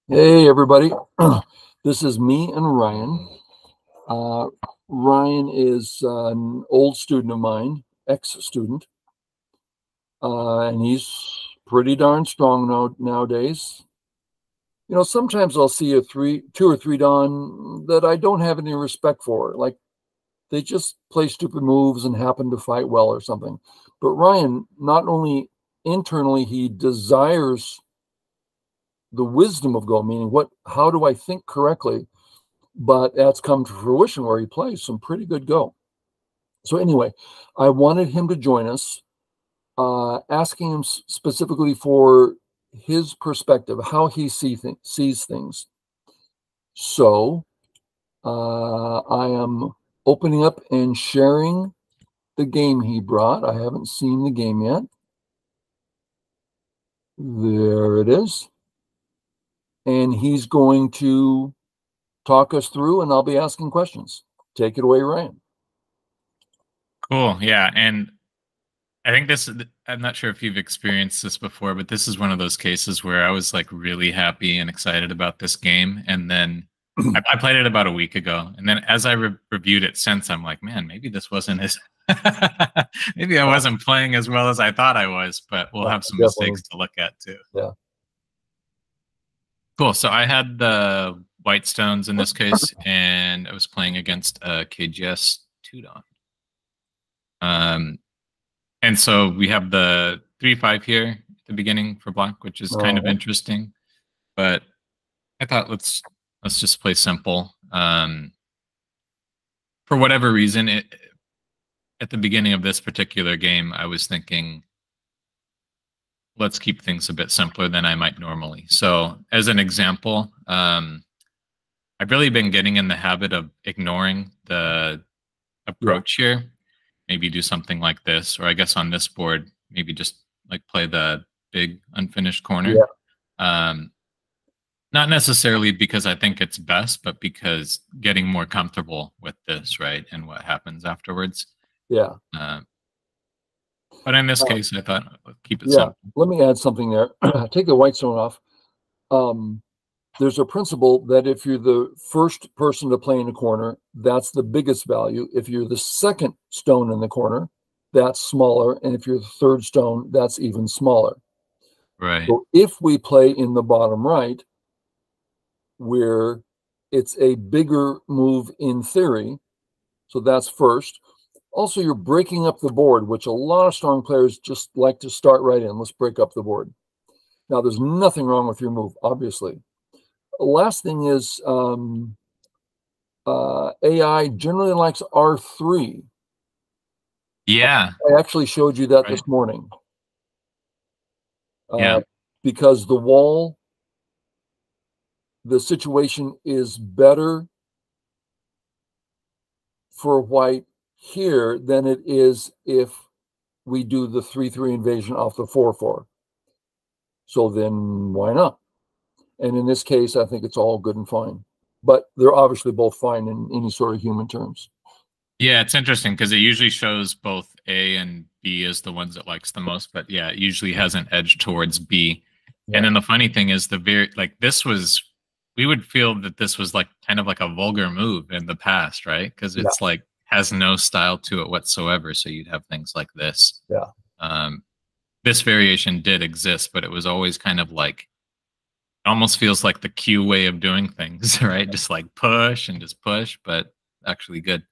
Hey, everybody. This is me and Ryan. Uh, Ryan is an old student of mine, ex-student, and he's pretty darn strong nowadays. Sometimes I'll see two or three Don that I don't have any respect for, like they just play stupid moves and happen to fight well or something. But Ryan, not only internally, he desires the wisdom of Go, meaning how do I think correctly? But that's come to fruition where he plays some pretty good Go. So anyway, I wanted him to join us, asking him specifically for his perspective, how he sees things. So I am opening up and sharing the game he brought. I haven't seen the game yet. There it is. And he's going to talk us through, and I'll be asking questions. Take it away, Ryan. Cool. Yeah. And I think I'm not sure if you've experienced this before, but this is one of those cases where I was like really happy and excited about this game. And then I played it about a week ago. And then as I reviewed it since, I'm like, man, maybe this wasn't as, maybe I wasn't playing as well as I thought I was, but we'll have some mistakes to look at too. Yeah. Cool. So I had the white stones in this case, and I was playing against KGS Tudon. And so we have the 3-5 here at the beginning for black, which is kind of interesting. But I thought let's just play simple. For whatever reason, at the beginning of this particular game, I was thinking, let's keep things a bit simpler than I might normally. So as an example, I've really been getting in the habit of ignoring the approach here. Maybe do something like this, or I guess on this board, maybe just like play the big unfinished corner. Not necessarily because I think it's best, but because getting more comfortable with this, right? And what happens afterwards. Yeah. But in this case, I thought keep it simple. Let me add something there. Take the white stone off. There's a principle that if you're the first person to play in a corner, that's the biggest value. If you're the second stone in the corner, that's smaller. And if you're the third stone, that's even smaller. Right. So if we play in the bottom right, where it's a bigger move in theory, so that's first. Also, you're breaking up the board, which a lot of strong players just like to start right in. Let's break up the board. Now, there's nothing wrong with your move, obviously. Last thing is AI generally likes R3. Yeah. I actually showed you that this morning. Yeah. Because the situation is better for white here than it is if we do the 3-3 invasion off the 4-4. So then why not? And in this case, I think it's all good and fine. But they're obviously both fine in any sort of human terms. Yeah, it's interesting because it usually shows both A and B as the ones it likes the most. But yeah, it usually has an edge towards B. Yeah. And then the funny thing is we would feel that this was like kind of like a vulgar move in the past, right? Because it's like has no style to it whatsoever. So you'd have things like this. Yeah. This variation did exist, but it was always kind of like, almost feels like the Q way of doing things, right? Just like push and just push, but actually good.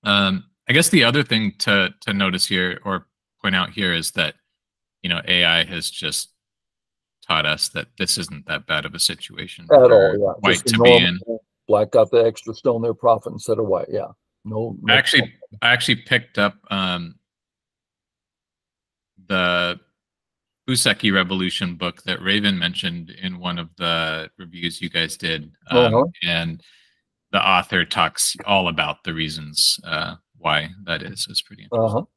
I guess the other thing to notice here or point out here is that, AI has just taught us that this isn't that bad of a situation at all. Yeah. White to be in. Black got the extra stone there, profit instead of white. Yeah. No I actually picked up the Useki Revolution book that Raven mentioned in one of the reviews you guys did. And the author talks all about the reasons why that is. It's pretty interesting.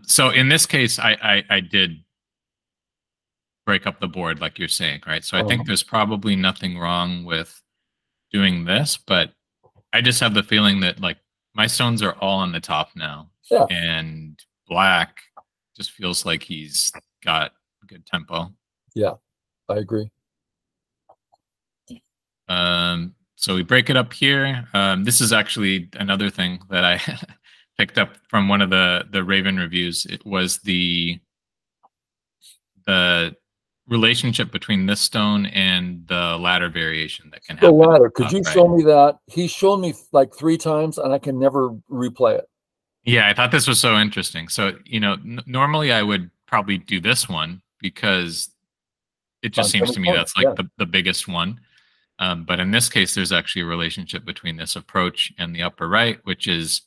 So in this case, I did break up the board like you're saying, right? So I think there's probably nothing wrong with doing this, but I just have the feeling that like my stones are all on the top now. Yeah. And black just feels like he's got good tempo. Yeah. I agree. So we break it up here. This is actually another thing that I picked up from one of the Raven reviews. It was the relationship between this stone and the ladder variation that can The happen. ladder. Could you show me that? He's shown me like 3 times, and I can never replay it. Yeah, I thought this was so interesting. So, normally I would probably do this one because it just seems to me that's like the biggest one. But in this case, there's actually a relationship between this approach and the upper right, which is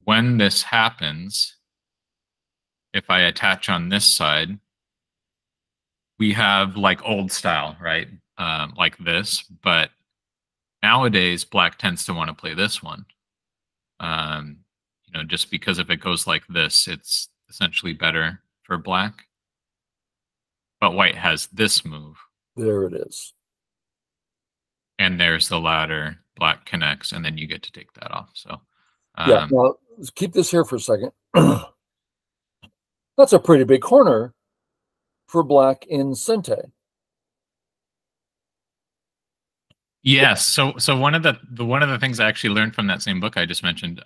when this happens, if I attach on this side, we have like old style, right? Like this, but nowadays black tends to want to play this one. Just because if it goes like this, it's essentially better for black. But white has this move. There it is. And there's the ladder, black connects, and then you get to take that off. So yeah, now let's keep this here for a second. That's a pretty big corner for black in Sente. Yes. So one of the things I actually learned from that same book I just mentioned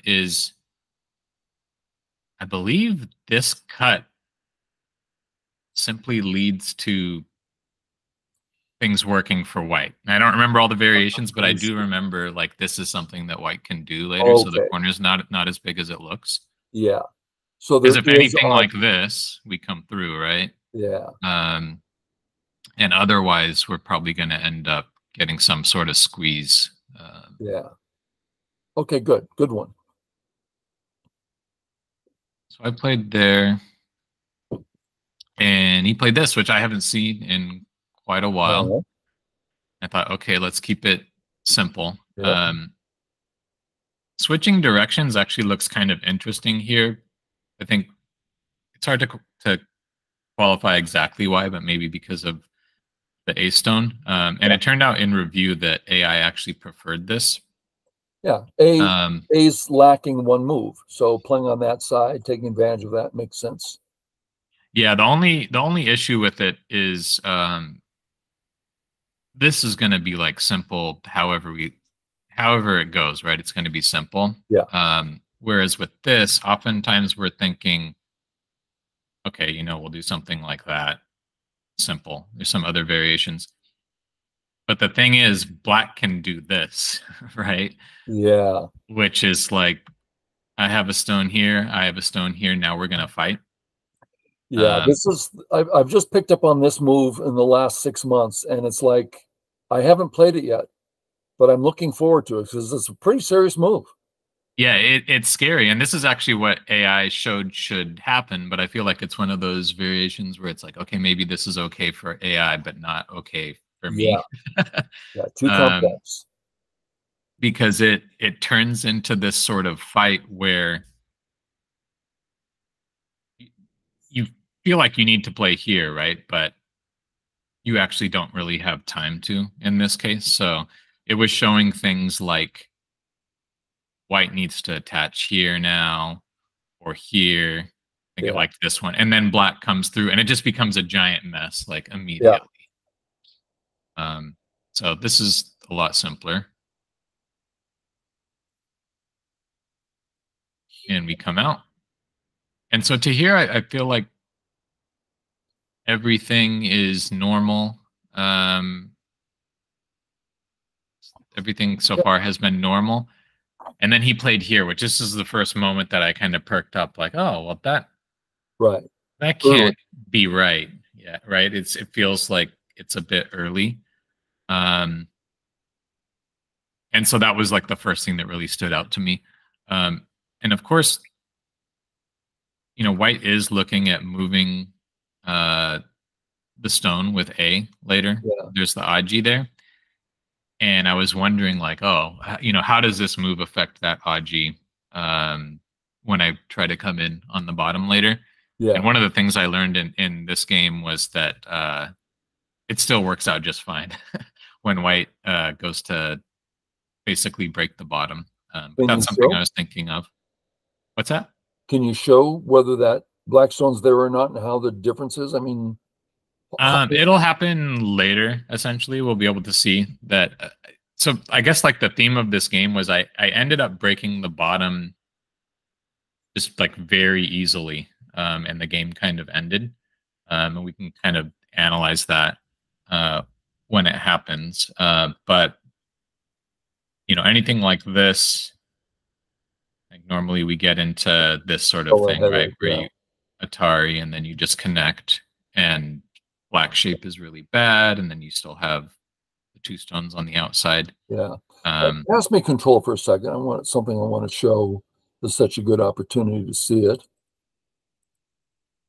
is I believe this cut simply leads to things working for white. I don't remember all the variations, but I do remember like this is something that white can do later. Okay. So the corner's not as big as it looks. Yeah. So because if anything like this, we come through, right? Yeah. And otherwise, we're probably going to end up getting some sort of squeeze. Yeah. Okay, good. Good one. So I played there. And he played this, which I haven't seen in quite a while. I thought, okay, let's keep it simple. Yeah. Switching directions actually looks kind of interesting here. I think it's hard to qualify exactly why, but maybe because of the A stone. And it turned out in review that AI actually preferred this. Yeah, A's lacking one move, so playing on that side, taking advantage of that makes sense. Yeah, the only issue with it is this is going to be like simple. However it goes, right? It's going to be simple. Yeah. Whereas with this, oftentimes we're thinking, okay, we'll do something like that. Simple. There's some other variations. But the thing is, black can do this, right? Yeah. Which is like, I have a stone here. I have a stone here. Now we're going to fight. Yeah, I've just picked up on this move in the last 6 months, and it's like, I haven't played it yet, but I'm looking forward to it because it's a pretty serious move. Yeah, it's scary. And this is actually what AI showed should happen. But I feel like it's one of those variations where it's like, okay, maybe this is okay for AI, but not okay for me. Yeah, too complex. Because it turns into this sort of fight where you feel like you need to play here, right? But you actually don't really have time to in this case. So it was showing things like white needs to attach here now or here. I think it liked this one. And then black comes through and it just becomes a giant mess like immediately. Yeah. So this is a lot simpler. And we come out. And so to here, I feel like everything is normal. Everything so far has been normal. And then he played here, which this is the first moment that I kind of perked up like, oh, well, that can't be right. Yeah, right. It feels like it's a bit early. And so that was like the first thing that really stood out to me. And of course, white is looking at moving the stone with A later. Yeah. There's the Aji there. And I was wondering like, oh, how does this move affect that Aji when I try to come in on the bottom later? Yeah. And one of the things I learned in this game was that it still works out just fine when white goes to basically break the bottom. But that's something I was thinking of. What's that? Can you show whether that black stone's there or not and how the difference is? I mean, It'll happen later. Essentially, we'll be able to see that. So I guess like the theme of this game was I ended up breaking the bottom just like very easily, and the game kind of ended. And we can kind of analyze that when it happens. But anything like this, like normally we get into this sort of Go thing, ahead, right? Where yeah. you Atari and then you just connect, and black shape is really bad, and then you still have the two stones on the outside. Yeah. Um, Pass me control for a second. I want something I want to show. This is such a good opportunity to see it.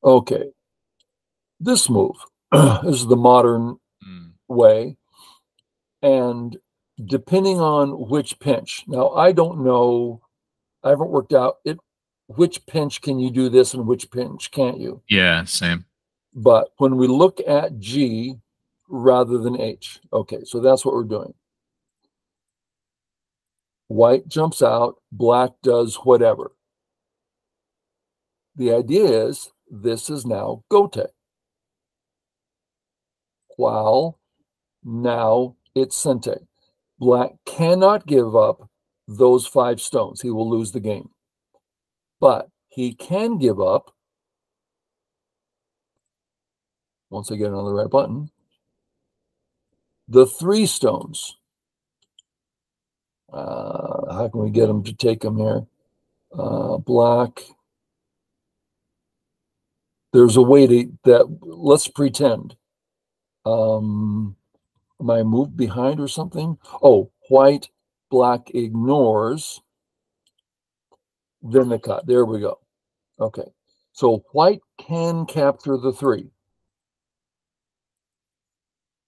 Okay. This move this is the modern mm, way. And depending on which pinch, now I don't know, I haven't worked out which pinch can you do this and which pinch can't you? yeah, same. But when we look at G rather than H, okay, so that's what we're doing. White jumps out, black does whatever. The idea is this is now Gote. While now it's Sente. Black cannot give up those 5 stones. He will lose the game. But he can give up, once I get it on the right button, the 3 stones. How can we get him to take them here? Black. There's a way let's pretend. Am I moved behind or something? Oh, white, black ignores, then the cut. There we go. Okay. So white can capture the 3.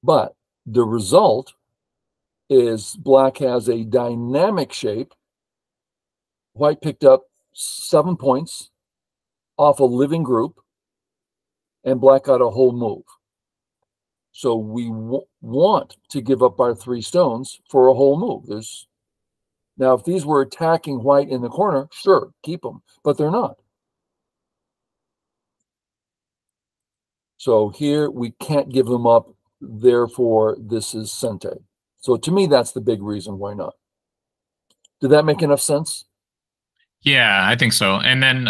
But the result is black has a dynamic shape. White picked up 7 points off a living group, and black got a whole move. So we want to give up our 3 stones for a whole move. Now, if these were attacking white in the corner, sure, keep them, but they're not. So here we can't give them up. Therefore, this is Sente. So to me, that's the big reason why not. Did that make enough sense? Yeah, I think so. And then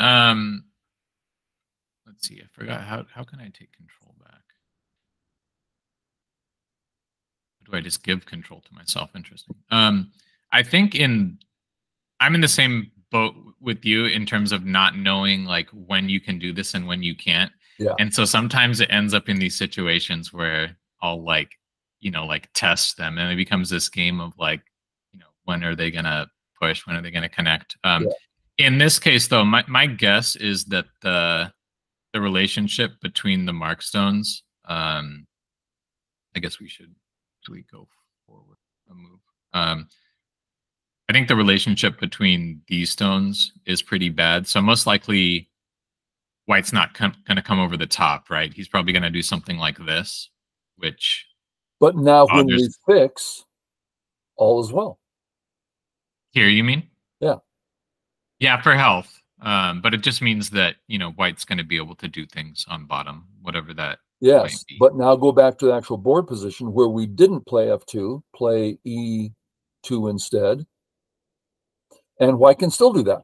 let's see. I forgot how can I take control back? Or do I just give control to myself? Interesting. I think I'm in the same boat with you in terms of not knowing like when you can do this and when you can't. Yeah. And so sometimes it ends up in these situations where I'll like test them, and it becomes this game of like, when are they gonna push? When are they gonna connect? Yeah. In this case, though, my guess is that the relationship between the markstones, I guess we should actually go forward a move. I think the relationship between these stones is pretty bad. So most likely, white's not going to come over the top, right? He's probably going to do something like this, which. But now when we fix, all is well. Here, you mean? Yeah. Yeah, for health. But it just means that, white's going to be able to do things on bottom, whatever that might be. But now go back to the actual board position where we didn't play F2, play E2 instead. And white can still do that.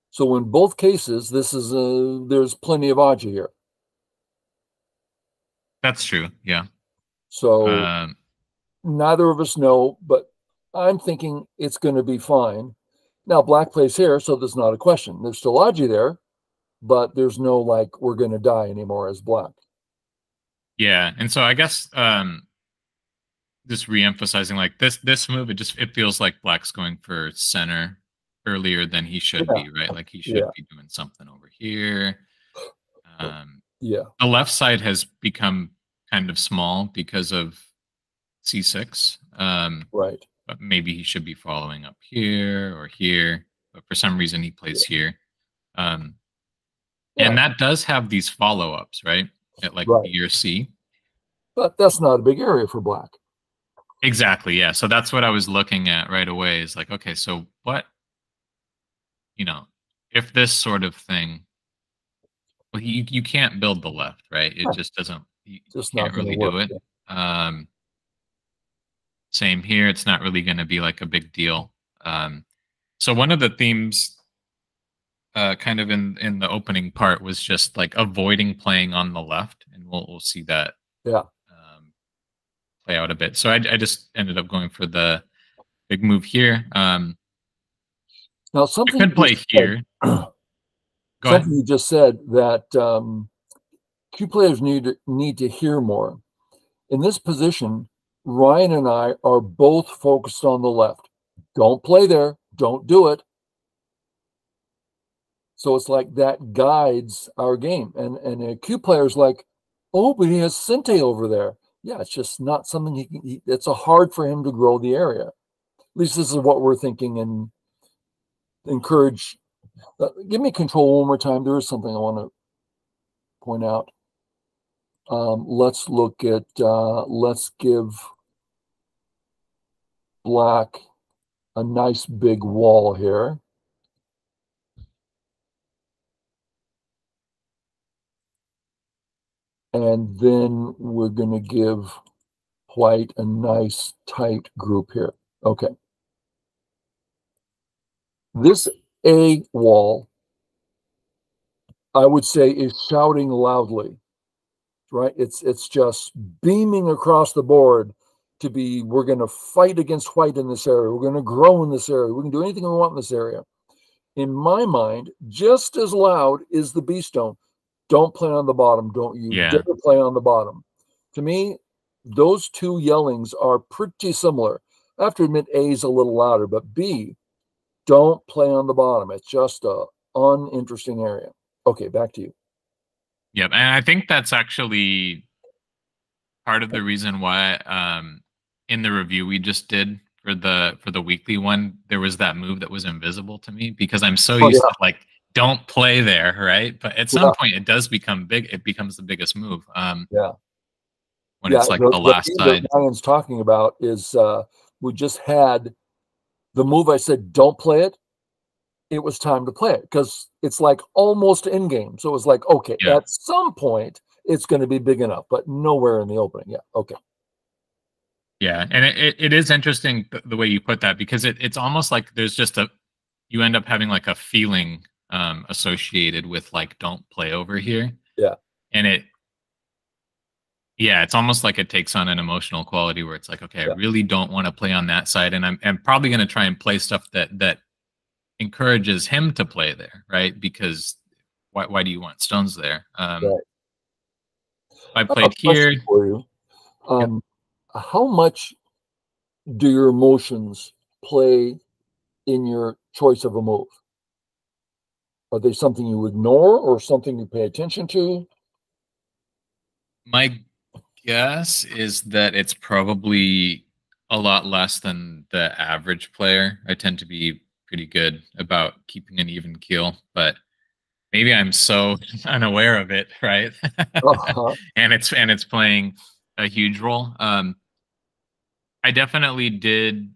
So in both cases, there's plenty of aji here. That's true, yeah. So neither of us know, but I'm thinking it's going to be fine. Now, black plays here, so there's not a question. There's still aji there, but there's no like we're going to die anymore as black. Yeah, and so I guess just re-emphasizing like this move, it feels like black's going for center earlier than he should be, right? Like he should be doing something over here. The left side has become kind of small because of C6. Right. But maybe he should be following up here or here. But for some reason he plays here. And that does have these follow-ups, right? At like B or C. But that's not a big area for black. Exactly, yeah. So that's what I was looking at right away is like, okay, so what, if this sort of thing, Well, you can't build the left, right? It Yeah, just doesn't. You just not can't going to really work. do it. Yeah. Same here. It's not really going to be like a big deal. So one of the themes, kind of in the opening part, was just like avoiding playing on the left, and we'll see that Yeah. play out a bit. So I just ended up going for the big move here. Now, I could play here. Go ahead. something you just said that Q players need to hear more. In this position, Ryan and I are both focused on the left. Don't play there. Don't do it. So it's like that guides our game. And a Q player's like, oh, but he has Sente over there. Yeah, it's just not something it's hard for him to grow the area. At least this is what we're thinking, and encourage. Give me control one more time. There is something I want to point out. Let's look at, let's give black a nice big wall here. And then we're going to give white a nice tight group here. Okay. This A wall, I would say, is shouting loudly, right? It's just beaming across the board to be, we're going to fight against white in this area. We're going to grow in this area. We can do anything we want in this area. In my mind, just as loud is the B stone. Don't play on the bottom. Don't you dare play on the bottom. To me, those two yellings are pretty similar. I have to admit A is a little louder, but B, don't play on the bottom. It's just a uninteresting area. Okay, back to you. Yep, and I think that's actually part of the reason why, in the review we just did for the weekly one, there was that move that was invisible to me, because I'm so used to like, don't play there, right? But at some point it does become big. It becomes the biggest move. When it's like the last side. What Ryan's talking about is we just had the move. I said, don't play it. It was time to play it because it's like almost in game. So it was like, okay, at some point it's going to be big enough, but nowhere in the opening. Yeah. Okay. Yeah. And it is interesting the way you put that, because it's almost like there's just you end up having like a feeling associated with like, don't play over here. Yeah. And it's almost like it takes on an emotional quality where it's like, okay, I really don't want to play on that side. And I'm probably going to try and play stuff that encourages him to play there, right? Because why do you want stones there? I played here. For you. How much do your emotions play in your choice of a move? Are they something you ignore or something you pay attention to? My guess is that it's probably a lot less than the average player. I tend to be pretty good about keeping an even keel, but maybe I'm so unaware of it, right? And it's playing a huge role. I definitely did,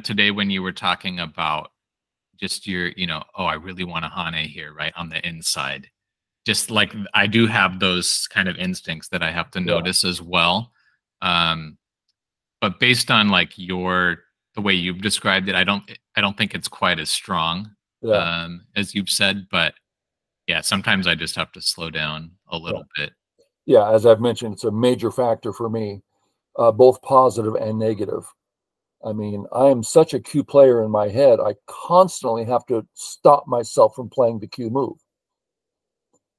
today when you were talking about just your, oh, I really want a Hane here, right, on the inside. Just like I do have those kind of instincts that I have to notice as well. But based on like the way you've described it, I don't think it's quite as strong as you've said. But yeah, sometimes I just have to slow down a little bit. Yeah, as I've mentioned, it's a major factor for me, both positive and negative. I mean, I am such a Q player in my head. I constantly have to stop myself from playing the Q move.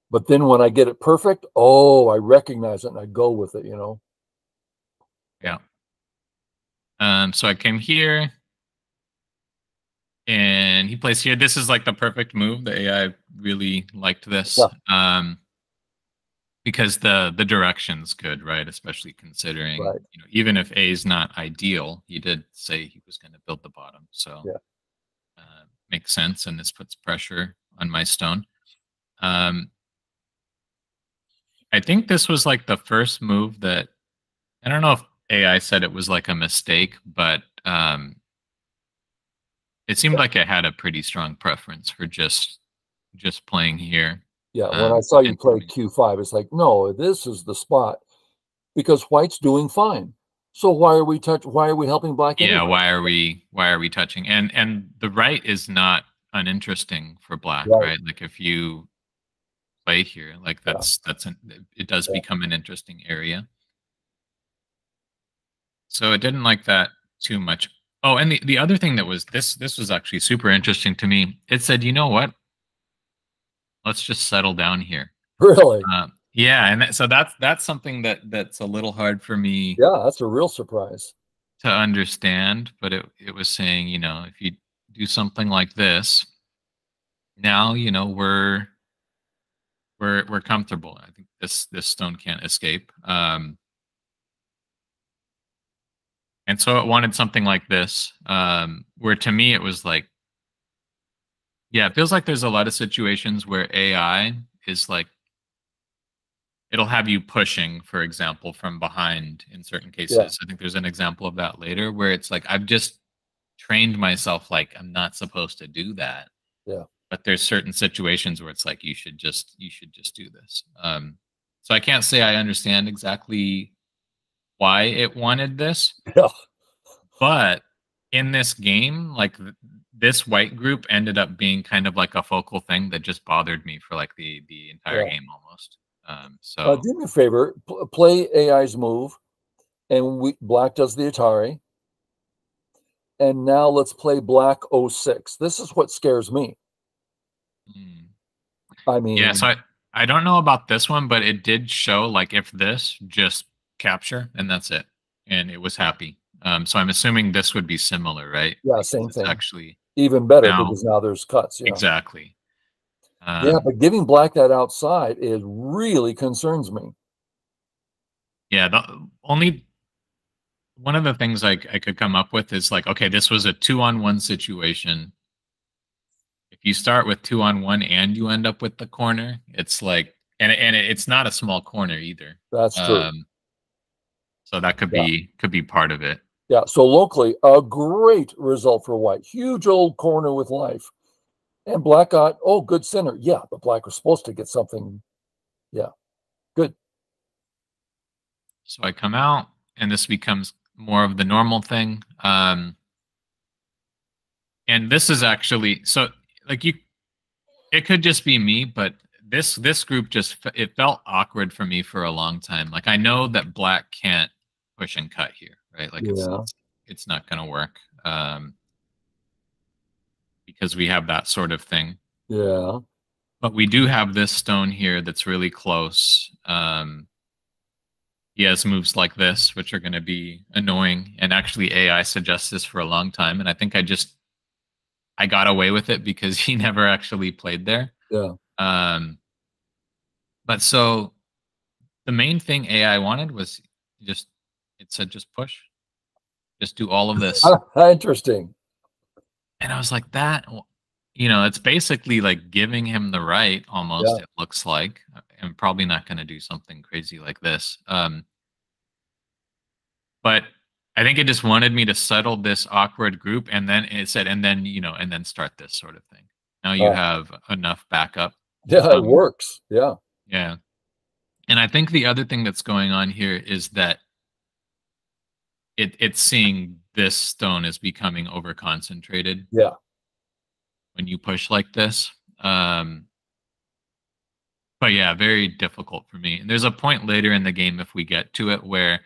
But then when I get it perfect, oh, I recognize it and I go with it, Yeah. So I came here and he plays here. This is like the perfect move. The AI really liked this. Because the direction's good, right? Especially considering, even if A is not ideal, he did say he was going to build the bottom. So makes sense. And this puts pressure on my stone. I think this was like the first move that, I don't know if AI said it was like a mistake, but it seemed like it had a pretty strong preference for just playing here. Yeah, when I saw you And play Q5, it's like, no, this is the spot because white's doing fine. So why are we helping black yeah, anyway? why are we touching? And the right is not uninteresting for black, Right. right? Like if you play here, like Yeah. it does Yeah. become an interesting area. So it didn't like that too much. Oh, and the other thing that was this was actually super interesting to me. It said, you know what? Let's just settle down here. Really? Yeah, and so that's something that's a little hard for me Yeah, that's a real surprise. to understand. But it was saying, you know, if you do something like this, now you know we're comfortable. I think this stone can't escape. And so it wanted something like this, where to me it was like, yeah, it feels like there's a lot of situations where AI is like it'll have you pushing, for example, from behind in certain Yeah. cases. I think there's an example of that later where it's like I've just trained myself like I'm not supposed to do that. Yeah. But there's certain situations where it's like you should just do this. So I can't say I understand exactly why it wanted this, Yeah. but in this game, like this white group ended up being kind of like a focal thing that just bothered me for like the entire Yeah. game almost. So Do me a favor, play AI's move, and black does the Atari. And now let's play black '06. This is what scares me. mm, I yeah, so mean, I don't know about this one, but it did show like if this just capture and that's it, and it was happy. So I'm assuming this would be similar, right? yeah, Because same it's thing. actually Even better now because now there's cuts. Yeah. exactly. Yeah, Um, but giving black that outside it really concerns me. yeah, the only one of the things I could come up with is like, okay, this was a 2-on-1 situation. If you start with 2-on-1 and you end up with the corner, it's like, and it's not a small corner either. That's true. Um, so that Yeah. could be part of it. Yeah. So locally, a great result for white. Huge old corner with life. And black got, oh, good center. Yeah, but black was supposed to get something. Yeah. Good. So I come out, and this becomes more of the normal thing. And this is actually so like you. It could just be me, but this group it felt awkward for me for a long time. Like I know that black can't push and cut here, right? Like Yeah. it's not going to work because we have that sort of thing. Yeah. But we do have this stone here that's really close. He has moves like this, which are going to be annoying. And actually, AI suggests this for a long time, and I think I got away with it because he never actually played there. Yeah. Um, but so the main thing AI wanted was just it said just push, just do all of this, Interesting. and I was like that. You know, it's basically like giving him the right Yeah. almost. It looks like I'm probably not going to do something crazy like this. But I think it just wanted me to settle this awkward group, and then it said, and then you know, and then start this sort of thing. Now you Uh, have enough backup. yeah, it works. Yeah. Yeah, and I think the other thing that's going on here is that it's seeing this stone is becoming over concentrated Yeah. when you push like this. Um, but yeah, very difficult for me. And there's a point later in the game if we get to it where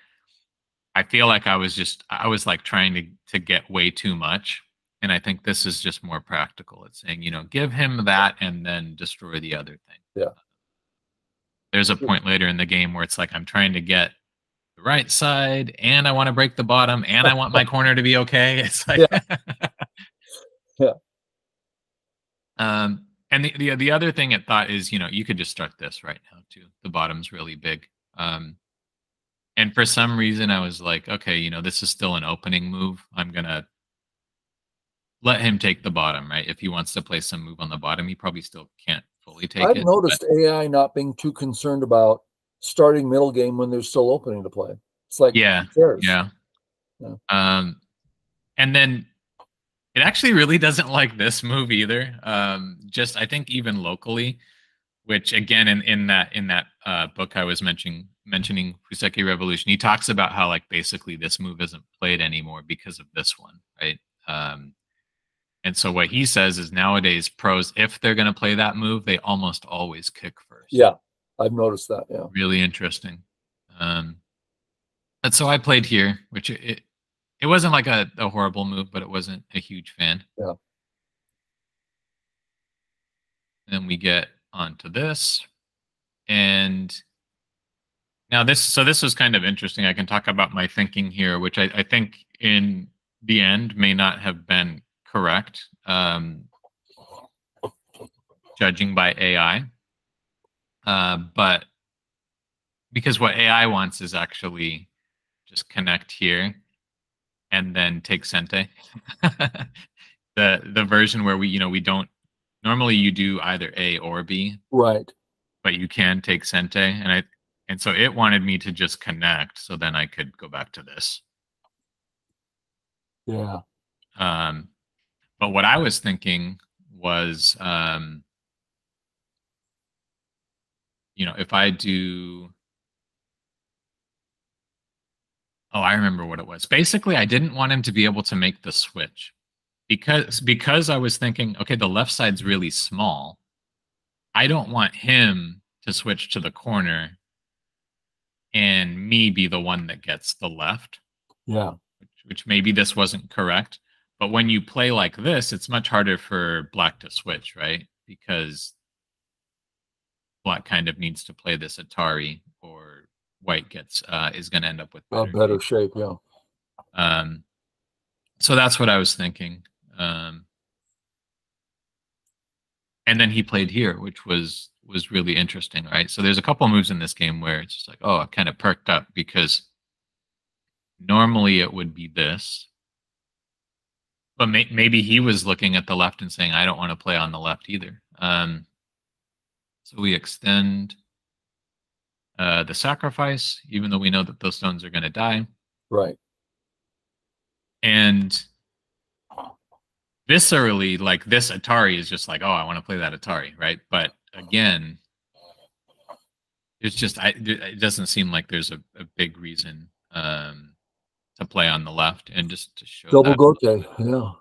I feel like I was like trying to get way too much. And I think this is just more practical. It's saying, you know, give him that and then destroy the other thing. Yeah. There's a point later in the game where it's like I'm trying to get the right side and I want to break the bottom and I want my corner to be okay. It's like Yeah. Yeah. and the other thing it thought is, you know, you could just start this right now too. The bottom's really big. And for some reason I was like, okay, you know, this is still an opening move. I'm gonna let him take the bottom, right? If he wants to play some move on the bottom, he probably still can't fully take I've it. But noticed AI not being too concerned about starting middle game when there's still opening to play. It's like, yeah, who cares? yeah. Yeah. And then it actually really doesn't like this move either. Just I think even locally, which again in that book I was mentioning Fuseki Revolution, he talks about how like basically this move isn't played anymore because of this one, right? And so what he says is nowadays pros, if they're going to play that move, they almost always kick first. Yeah, I've noticed that. Yeah, Really interesting. But so I played here, which it wasn't like a horrible move, but it wasn't a huge fan. yeah, Then we get onto this, and now this was kind of interesting. I can talk about my thinking here, which I think in the end may not have been correct, judging by AI. But because what AI wants is actually just connect here and then take Sente. The version where we don't normally you do either A or B, right. but you can take Sente, and so it wanted me to just connect, so then I could go back to this. Yeah, But what I was thinking was, if I do, oh, I remember what it was. Basically, I didn't want him to be able to make the switch because I was thinking, okay, the left side's really small. I don't want him to switch to the corner and me be the one that gets the left. yeah, Which maybe this wasn't correct. But when you play like this, it's much harder for black to switch, right? Because black kind of needs to play this Atari, or white is going to end up with better shape. Yeah, so that's what I was thinking. And then he played here, which was really interesting, right? So there's a couple moves in this game where it's just like, oh, I kind of perked up because normally it would be this. But maybe he was looking at the left and saying, I don't want to play on the left either. So we extend the sacrifice, even though we know that those stones are going to die. right. And viscerally, like this Atari is just like, oh, I want to play that Atari, right? But again, it's just it doesn't seem like there's a big reason to play on the left, and just to show Double that. Gote. Yeah,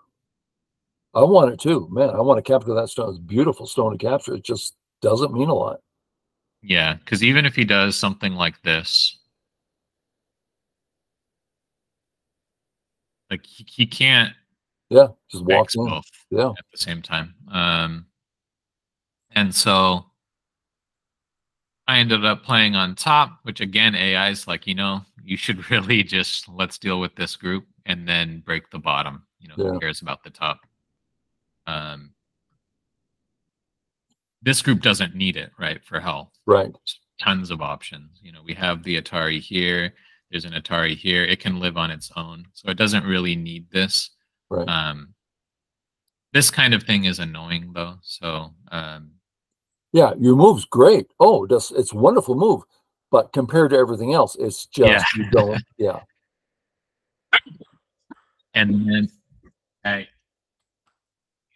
I want it too, man. I want to capture that stone. It's a beautiful stone to capture. It just doesn't mean a lot. Yeah, because even if he does something like this, like he can't Yeah, just walk fix in. both Yeah, at the same time. And so I ended up playing on top, which again, AI is like, you should really just let's deal with this group and then break the bottom. yeah, Who cares about the top? This group doesn't need it, right, for health. right. There's tons of options. We have the Atari here. There's an Atari here. It can live on its own, so it doesn't really need this. Right. This kind of thing is annoying, though. So, yeah, your move's great. Oh, it's a wonderful move, but compared to everything else, it's just you don't. Yeah. And then I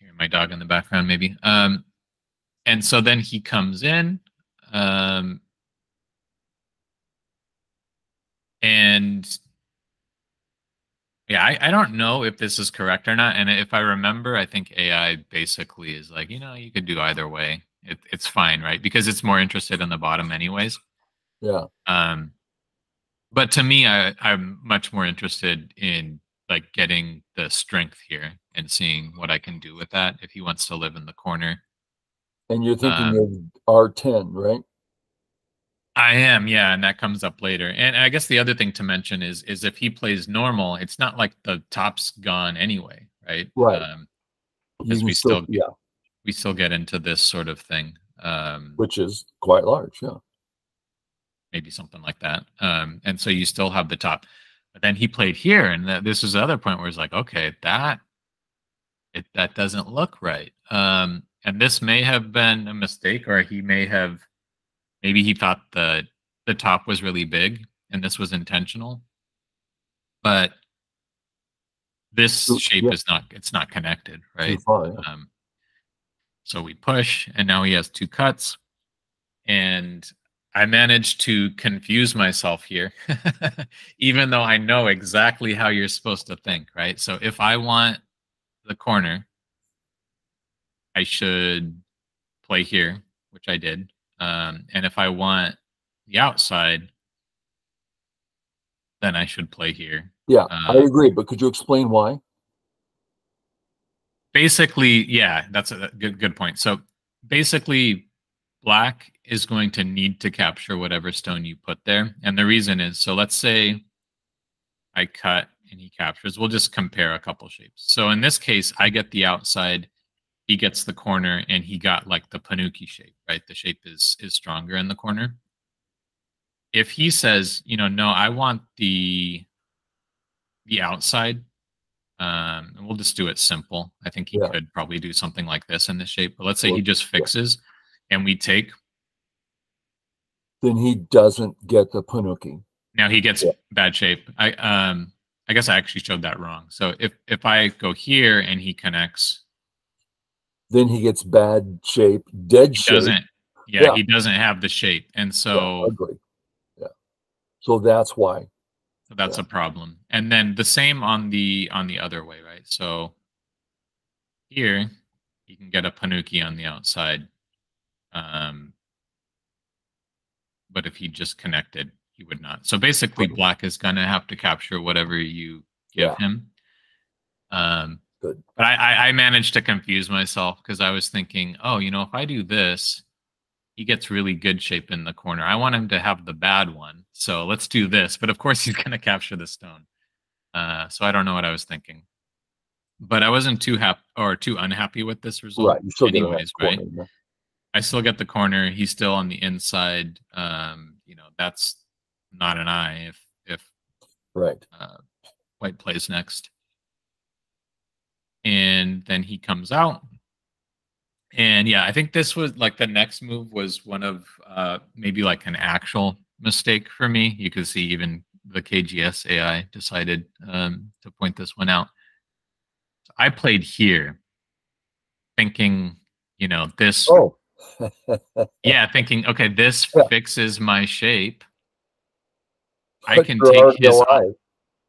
hear my dog in the background, maybe. And so then he comes in, and yeah, I don't know if this is correct or not. And if I remember, I think AI basically is like, you could do either way. It's fine, right? Because it's more interested in the bottom anyways. Yeah. But to me, I'm much more interested in like getting the strength here and seeing what I can do with that if he wants to live in the corner. And you're thinking of R10, right? I am, yeah, and that comes up later. And I guess the other thing to mention is if he plays normal, it's not like the top's gone anyway, right? Right. Because we still get into this sort of thing, which is quite large, yeah. Maybe something like that. And so you still have the top. But then he played here, and this is the other point where it's like, okay, that doesn't look right. And this may have been a mistake, or maybe he thought the top was really big and this was intentional. But this shape is not connected, right? Too far, yeah. So we push, and now he has two cuts. And I managed to confuse myself here, even though I know exactly how you're supposed to think, right? So if I want the corner, I should play here, which I did. And if I want the outside, then I should play here. Yeah, I agree. But could you explain why? Basically, yeah, that's a good point. So basically, black is going to need to capture whatever stone you put there. And the reason is, so let's say I cut and he captures. We'll just compare a couple shapes. So in this case, I get the outside, he gets the corner, and he got like the Panuki shape, right? The shape is stronger in the corner. If he says, no, I want the outside, and we'll just do it simple. I think he could probably do something like this in this shape. But let's say he just fixes, and we take. Then he doesn't get the Panuki. Now he gets bad shape. I guess I actually showed that wrong. So if I go here and he connects, then he gets bad shape, dead shape. He doesn't have the shape, and so ugly. Yeah. So that's why. So that's a problem. And then the same on the other way, right? So here you can get a Panuki on the outside. But if he just connected, he would not. So basically black is gonna have to capture whatever you give him. Good. But I managed to confuse myself because I was thinking, oh, if I do this, he gets really good shape in the corner. I want him to have the bad one. So let's do this. But of course he's gonna capture the stone. So I don't know what I was thinking. But I wasn't too happy or too unhappy with this result. Right. You still anyways, get right? I still get the corner. He's still on the inside. That's not an eye if white plays next. And then he comes out. And yeah, I think this was like the next move was one of maybe like an actual mistake for me. You could see even the KGS AI decided to point this one out. So I played here thinking, this. Oh. Yeah, thinking, okay, this fixes my shape. I can take his eye.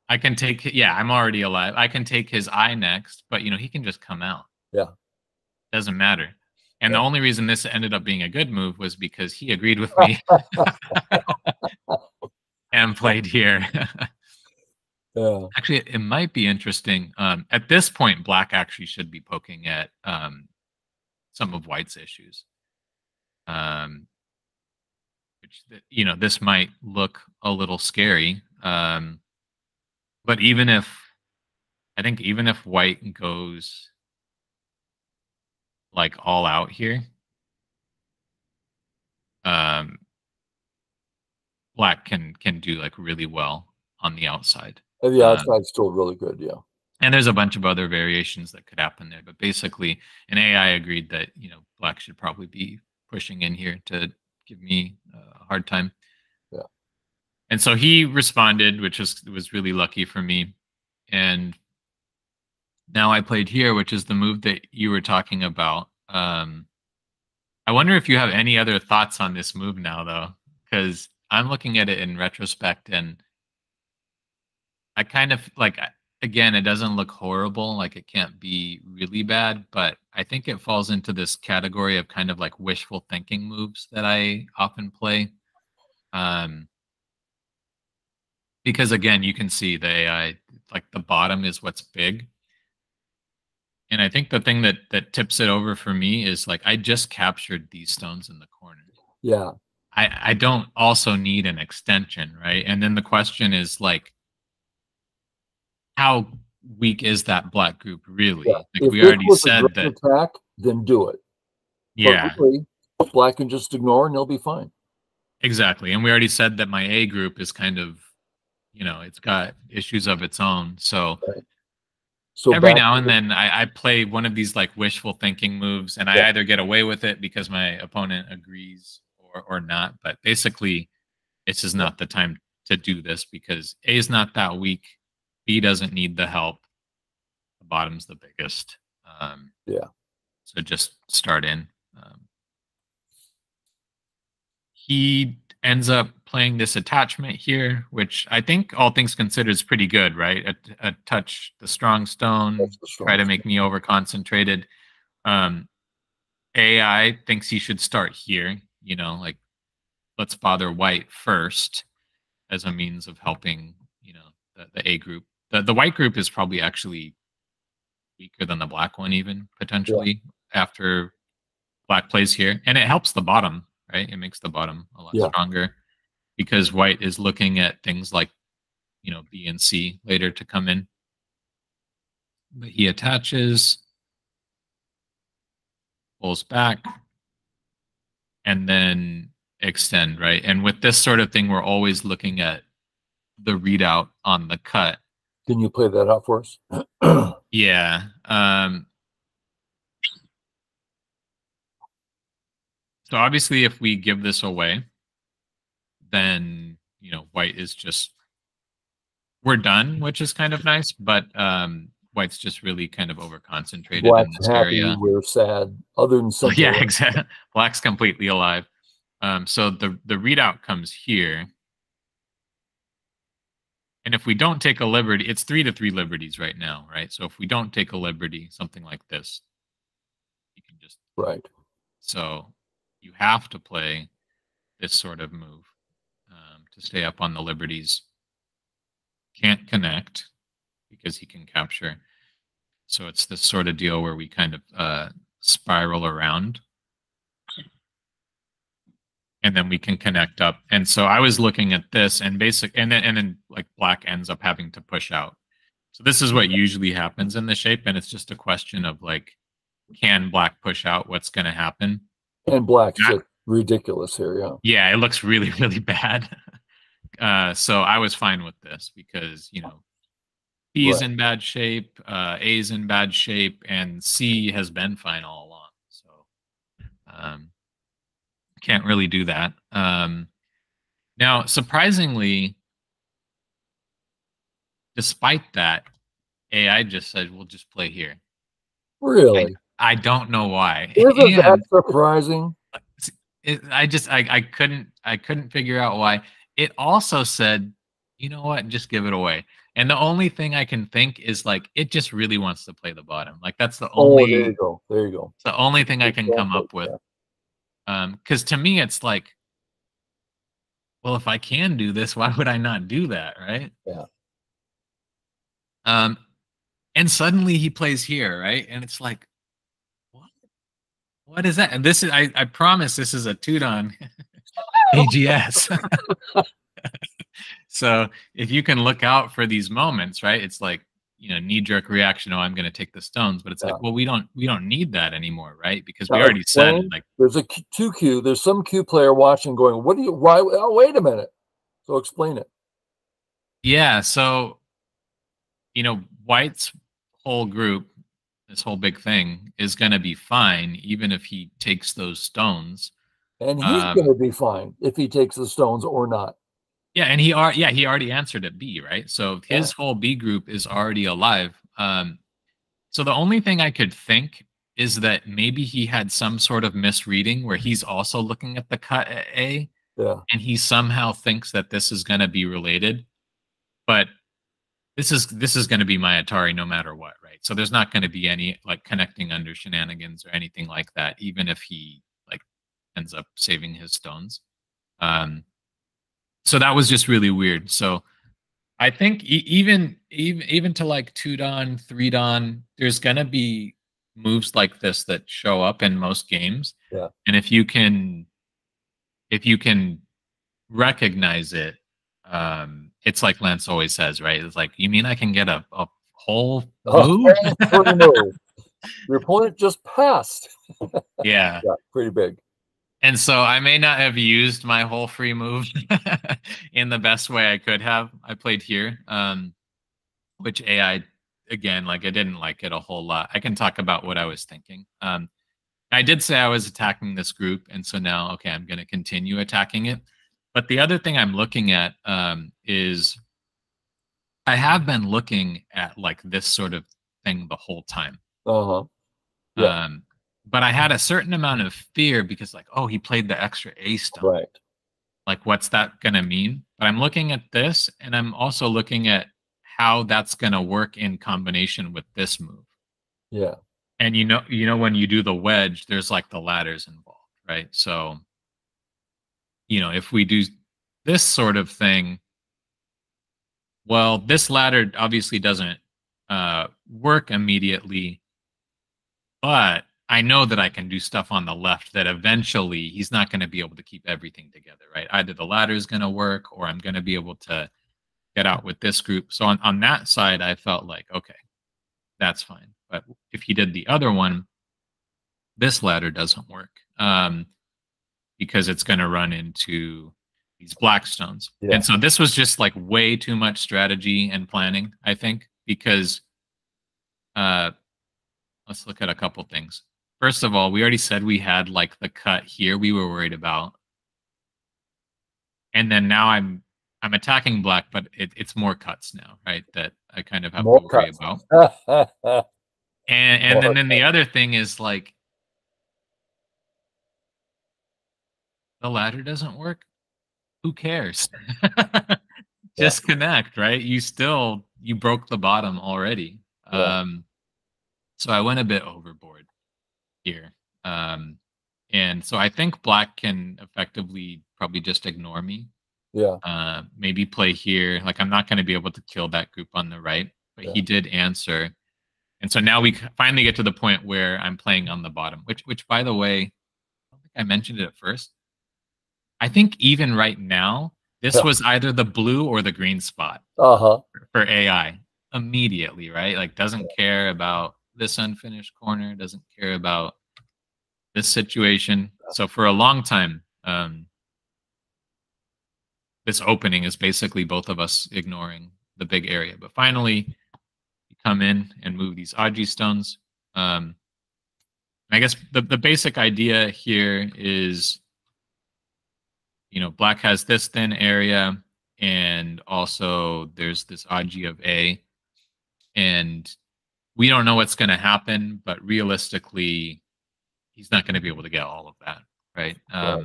I can take, I'm already alive. I can take his eye next, but he can just come out. Yeah. Doesn't matter. And the only reason this ended up being a good move was because he agreed with me and played here. Yeah. Actually, it might be interesting. At this point, black actually should be poking at some of white's issues. Which, this might look a little scary. But even if white goes like all out here, black can do like really well on the outside. And the outside's still really good, yeah. And there's a bunch of other variations that could happen there, but basically, an AI agreed that black should probably be pushing in here to give me a hard time. Yeah. And so he responded, which was really lucky for me. And now I played here, which is the move that you were talking about. I wonder if you have any other thoughts on this move now, though, because I'm looking at it in retrospect, and I kind of like, again, it doesn't look horrible. Like it can't be really bad, but I think it falls into this category of kind of like wishful thinking moves that I often play. Because again, you can see the AI, like the bottom is what's big. And I think the thing that tips it over for me is like, I just captured these stones in the corner. Yeah. I don't also need an extension, right? And then the question is like, how weak is that black group really? Yeah. Like if we already said that. Attack, then do it. Yeah. But really, black can just ignore and they'll be fine. Exactly. And we already said that my A group is kind of, it's got issues of its own. So, so every now and then I play one of these like wishful thinking moves, and I either get away with it because my opponent agrees or not. But basically, it's just not the time to do this because A is not that weak. B doesn't need the help. The bottom's the biggest. Yeah. So just start in. he ends up playing this attachment here, which I think all things considered is pretty good, right? A touch the strong stone, That's the try strong to stone. make me over concentrated. Um, AI thinks he should start here, like let's bother white first as a means of helping, the A group. The white group is probably actually weaker than the black one, even Yeah, potentially after black plays here. And it helps the bottom, right? It makes the bottom a lot yeah. stronger because white is looking at things like, B and C later to come in. But he attaches, pulls back, and then extend, right? And with this sort of thing, we're always looking at the readout on the cut. Can you play that out for us? Yeah. So obviously, if we give this away, then white is just we're done, which is kind of nice. But white's just really kind of over concentrated in Black's this happy, area. we're sad. Other than simple. Yeah, exactly. Black's completely alive. So the readout comes here. And if we don't take a liberty, it's 3-3 liberties right now, right? So if we don't take a liberty, something like this, you can just Right. so you have to play this sort of move to stay up on the liberties. Can't connect because he can capture. So it's this sort of deal where we kind of spiral around and then we can connect up. And so I was looking at this and then like black ends up having to push out. So this is what usually happens in the shape, and it's just a question of like, can black push out? What's going to happen? And black's just ridiculous here, yeah. Yeah, it looks really, really bad. So I was fine with this because B's Right. in bad shape, A's in bad shape, and C has been fine all along. So can't really do that. Now, surprisingly, despite that, AI just said, we'll just play here. Really? I don't know why. Isn't that And surprising? I couldn't figure out why. It also said, you know what, just give it away. And the only thing I can think is like it just really wants to play the bottom. Like that's the Oh, there you only go. There you go. it's the only thing I can come Exactly. up with. Yeah. Because to me it's like, well, if I can do this, why would I not do that, right? Yeah. Um, and suddenly he plays here, right? And it's like, what? What is that? And this is I promise this is a Tudon AGS. So if you can look out for these moments, right? It's like, knee-jerk reaction, oh, I'm gonna take the stones, but it's Yeah. like, well, we don't need that anymore, right? Because we Now already said explain. like There's a 2Q. There's some Q player watching going, what do you, why? Oh, wait a minute. So explain it. yeah, so White's whole group, this whole big thing, is gonna be fine, even if he takes those stones. And he's going to be fine if he takes the stones or not. Yeah, and he already answered at B, right? So his whole B group is already alive. So the only thing I could think is that maybe he had some sort of misreading where he's also looking at the cut at A, Yeah. and he somehow thinks that this is going to be related. But this is going to be my Atari no matter what, right? So there's not going to be any like connecting under shenanigans or anything like that, even if he like ends up saving his stones. So that was just really weird. So I think even to like 2 dan, 3 dan, there's gonna be moves like this that show up in most games. Yeah. And if you can recognize it, it's like Lance always says, right? It's like, you mean I can get a whole move? Move. Your opponent just passed. Yeah. Yeah, pretty big. And so I may not have used my whole free move in the best way I could have. I played here, which AI, again, like I didn't like it a whole lot. I can talk about what I was thinking. I did say I was attacking this group, and so now, okay, I'm going to continue attacking it. But the other thing I'm looking at is I have been looking at like this sort of thing the whole time. Uh-huh. Yeah. But I had a certain amount of fear because like, oh, he played the extra A stone. Right. like what's that going to mean? But I'm looking at this, and I'm also looking at how that's going to work in combination with this move. Yeah. And when you do the wedge, there's like the ladders involved, right? So, if we do this sort of thing, well, this ladder obviously doesn't work immediately, but I know that I can do stuff on the left that eventually he's not going to be able to keep everything together, right? Either the ladder is going to work, or I'm going to be able to get out with this group. So on that side, I felt like, okay, that's fine. But if he did the other one, this ladder doesn't work, because it's going to run into these black stones. Yeah. And so this was just like way too much strategy and planning, I think, because let's look at a couple things. First of all, we already said we had like the cut here we were worried about. And then now I'm attacking black, but it's more cuts now, right? That I kind of have More to worry cuts. about. And More then the other thing is like the ladder doesn't work. Who cares? Just connect, right? You broke the bottom already. Yeah. So I went a bit overboard here. And so I think black can effectively probably just ignore me. Yeah. Maybe play here. Like I'm not going to be able to kill that group on the right, but he did answer. And so now we finally get to the point where I'm playing on the bottom, which by the way, I don't think I mentioned it at first. I think even right now, this Yeah. was either the blue or the green spot Uh-huh. for AI immediately, right? Like doesn't care about this unfinished corner, doesn't care about this situation. So for a long time, this opening is basically both of us ignoring the big area. But finally, you come in and move these Aji stones. I guess the basic idea here is, black has this thin area, and also there's this Aji of A, and we don't know what's going to happen, but realistically, he's not going to be able to get all of that, right? Right.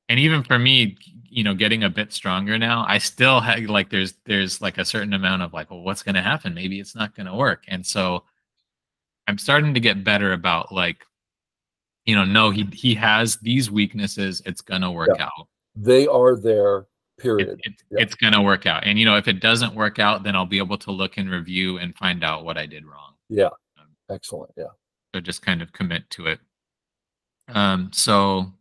And even for me, getting a bit stronger now, I still have like there's like a certain amount of like, well, what's going to happen? Maybe it's not going to work, and so I'm starting to get better about like, no, he has these weaknesses. It's going to work out. They are there, period. It's going to work out, and if it doesn't work out, then I'll be able to look and review and find out what I did wrong. Yeah. Excellent. Yeah. So just kind of commit to it. So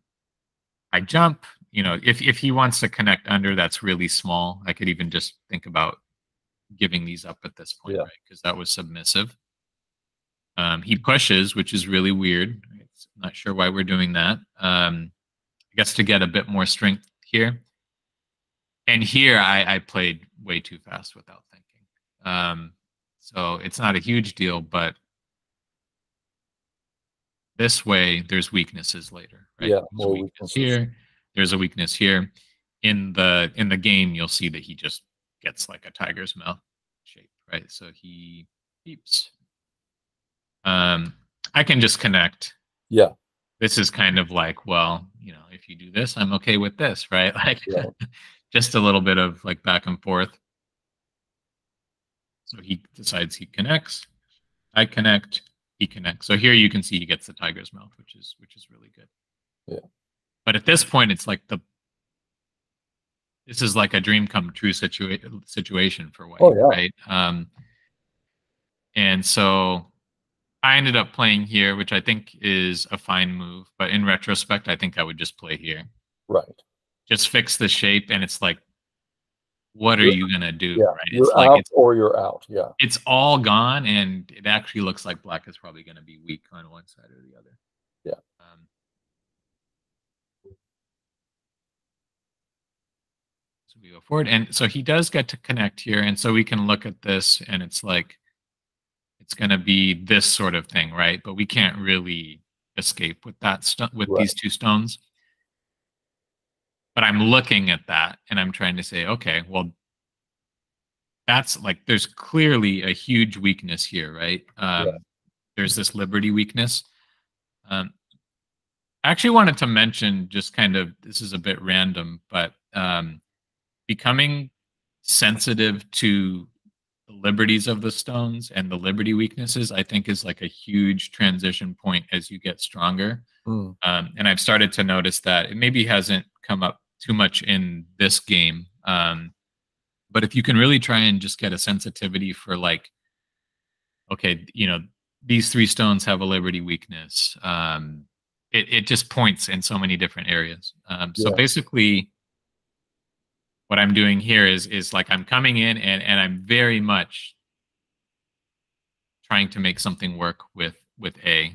I jump. If he wants to connect under, that's really small. I could even just think about giving these up at this point, right? Because that was submissive. He pushes, which is really weird. I'm not sure why we're doing that. I guess to get a bit more strength here. And here I played way too fast without thinking. So it's not a huge deal, but this way there's weaknesses later, right? Yeah, there's a weakness here. There's a weakness here. In the game, you'll see that he just gets like a tiger's mouth shape, right? So he peeps. I can just connect. Yeah. This is kind of like, well, if you do this, I'm okay with this, right? Like just a little bit of like back and forth. So he decides he connects. I connect. He connects. So here you can see he gets the tiger's mouth, which is really good. Yeah. But at this point, it's like this is like a dream come true situation for White, right? And so I ended up playing here, which I think is a fine move. But in retrospect, I think I would just play here. Right. Just fix the shape, and it's like, what are you gonna do? Yeah. Right? You're out or you're out. Yeah. It's all gone, and it actually looks like black is probably gonna be weak on one side or the other. Yeah. So we go forward, and so he does get to connect here, and so we can look at this, and it's like it's going to be this sort of thing, right? But we can't really escape with that these two stones. But I'm looking at that, and I'm trying to say, okay, well, that's like there's clearly a huge weakness here, right? There's this liberty weakness. I actually wanted to mention, just kind of, this is a bit random, but becoming sensitive to the liberties of the stones and the liberty weaknesses, I think, is like a huge transition point as you get stronger. Mm. And I've started to notice that it maybe hasn't come up too much in this game. But if you can really try and just get a sensitivity for, like, okay, these three stones have a liberty weakness. It just points in so many different areas. So Yeah. basically, what I'm doing here is like I'm coming in and I'm very much trying to make something work with A.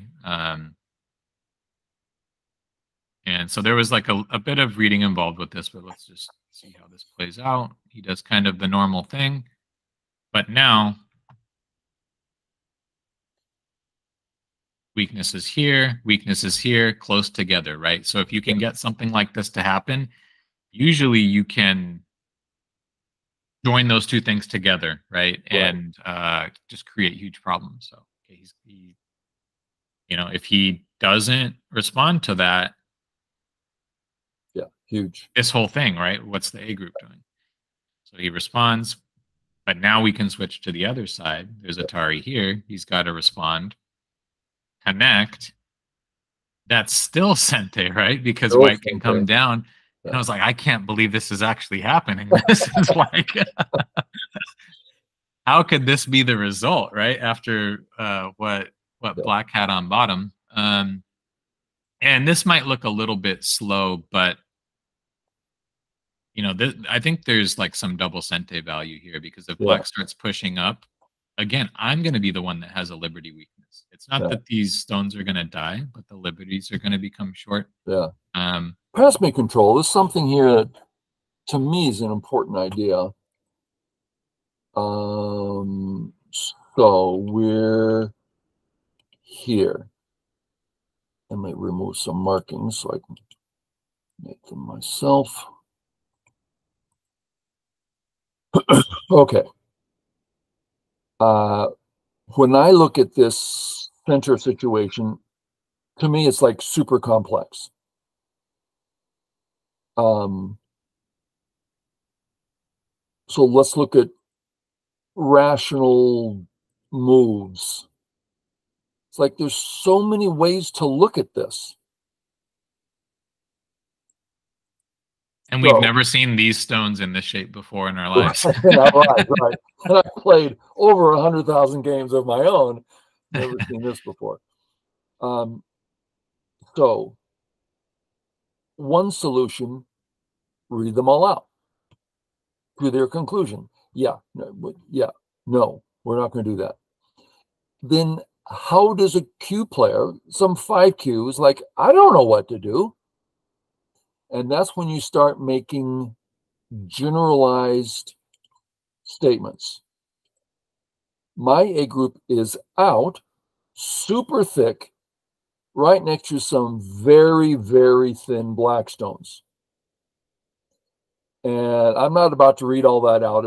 And so there was like a bit of reading involved with this, but let's just see how this plays out. He does kind of the normal thing, but now weaknesses here, close together, right? So if you can get something like this to happen, usually you can join those two things together, right? And just create huge problems. So okay, if he doesn't respond to that, Yeah, huge. this whole thing, right? What's the A group doing? So he responds, but now we can switch to the other side. There's Atari here. He's got to respond, connect. That's still Sente, right? Because Still white can Sente. come down. Yeah. And I was like, I can't believe this is actually happening. This is like, how could this be the result, right? After what black had on bottom. And this might look a little bit slow, but I think there's like some double Sente value here, because if black starts pushing up, again, I'm going to be the one that has a liberty weakness. It's not that these stones are going to die, but the liberties are going to become short. Yeah. Passme control. There's something here that, to me, is an important idea. So we're here. I might remove some markings so I can make them myself. Okay. When I look at this center situation, to me, it's like super complex. So let's look at rational moves. It's like there's so many ways to look at this. And we've never seen these stones in this shape before in our lives. Right. And I've played over 100,000 games of my own. Never seen this before. So one solution, read them all out to their conclusion. No, we're not going to do that. Then how does a Q player, some 5 Qs, like, I don't know what to do. And that's when you start making generalized statements. My A group is out, super thick, right next to some very, very thin black stones. And I'm not about to read all that out.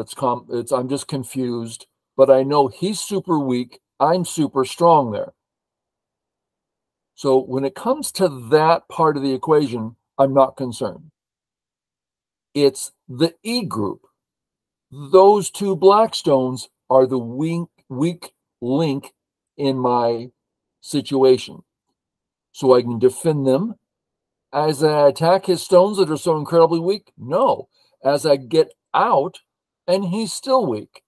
I'm just confused, but I know he's super weak. I'm super strong there. So when it comes to that part of the equation, I'm not concerned. It's the E group. Those 2 black stones are the weak link in my situation. So I can defend them. As I attack his stones that are so incredibly weak, no. As I get out, and he's still weak.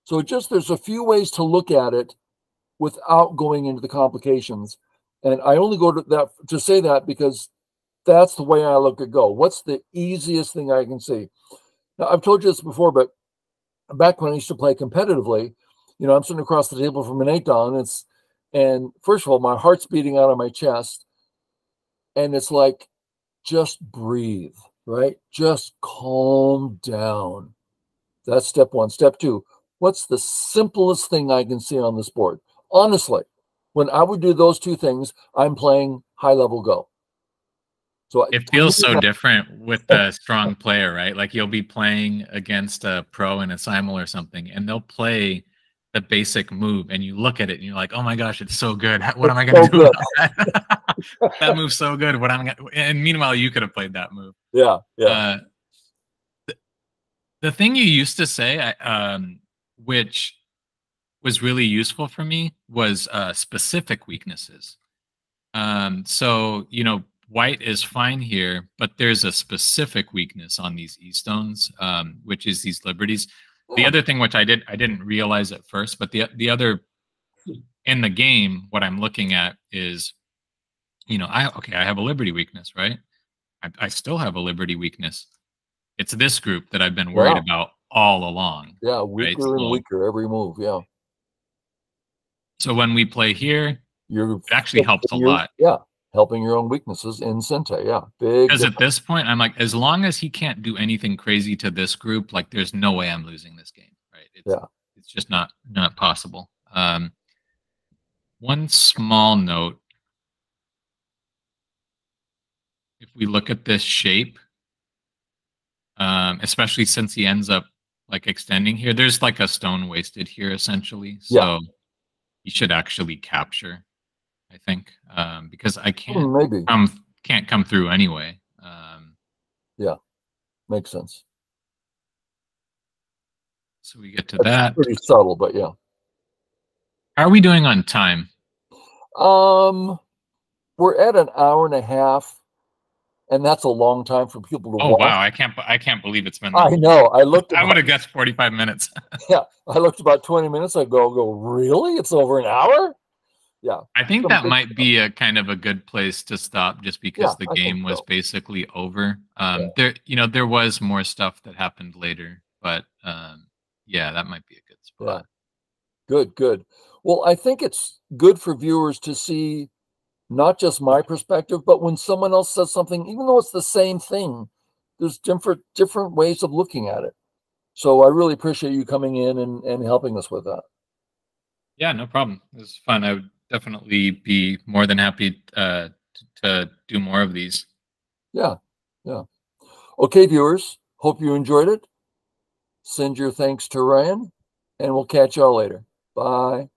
So there's a few ways to look at it without going into the complications. And I only go to that to say that because that's the way I look at Go. What's the easiest thing I can see? Now, I've told you this before, but back when I used to play competitively, I'm sitting across the table from an 8-dan, and first of all, my heart's beating out of my chest, and it's like, just breathe, right? Just calm down. That's step 1. Step 2, what's the simplest thing I can see on this board? Honestly, when I would do those 2 things, I'm playing high-level Go. So it feels so different with the strong player, right? Like you'll be playing against a pro in a simul or something, and they'll play the basic move, and you look at it and you're like, oh my gosh, it's so good. What am I going to do about that? That move's so good. What am I gonna... And meanwhile, you could have played that move. Yeah, yeah. The thing you used to say, which was really useful for me, was specific weaknesses. So, you know, white is fine here, but there's a specific weakness on these E-stones, which is these liberties. The other thing, which I didn't realize at first, but the other in the game, what I'm looking at is, you know, I have a liberty weakness, right? I still have a liberty weakness. It's this group that I've been worried about all along. Yeah, weaker and weaker every move. Yeah. So when we play here, it actually helps a lot. Yeah, helping your own weaknesses in Sentai. Yeah, big. Because at this point, I'm like, as long as he can't do anything crazy to this group, like, there's no way I'm losing this game, right? It's just not possible. One small note: if we look at this shape, especially since he ends up like extending here, there's like a stone wasted here essentially. So he should actually capture, I think, because I can't come through anyway. Yeah, makes sense. So we get to that. Pretty subtle, but yeah. How are we doing on time? We're at an hour and a half, and that's a long time for people to watch. Oh wow, I can't believe it's been that I know. I looked. I would have guessed 45 minutes. Yeah, I looked about 20 minutes ago. Go, really? It's over an hour? Yeah. I think that might be a kind of a good place to stop, just because the game was basically over. There was more stuff that happened later, but yeah, that might be a good spot. Yeah. Good. Well, I think it's good for viewers to see not just my perspective, but when someone else says something, even though it's the same thing, there's different ways of looking at it. So I really appreciate you coming in and helping us with that. Yeah, no problem. It was fun. I would definitely be more than happy to do more of these. Yeah. Okay, viewers, hope you enjoyed it. Send your thanks to Ryan, and we'll catch y'all later. Bye.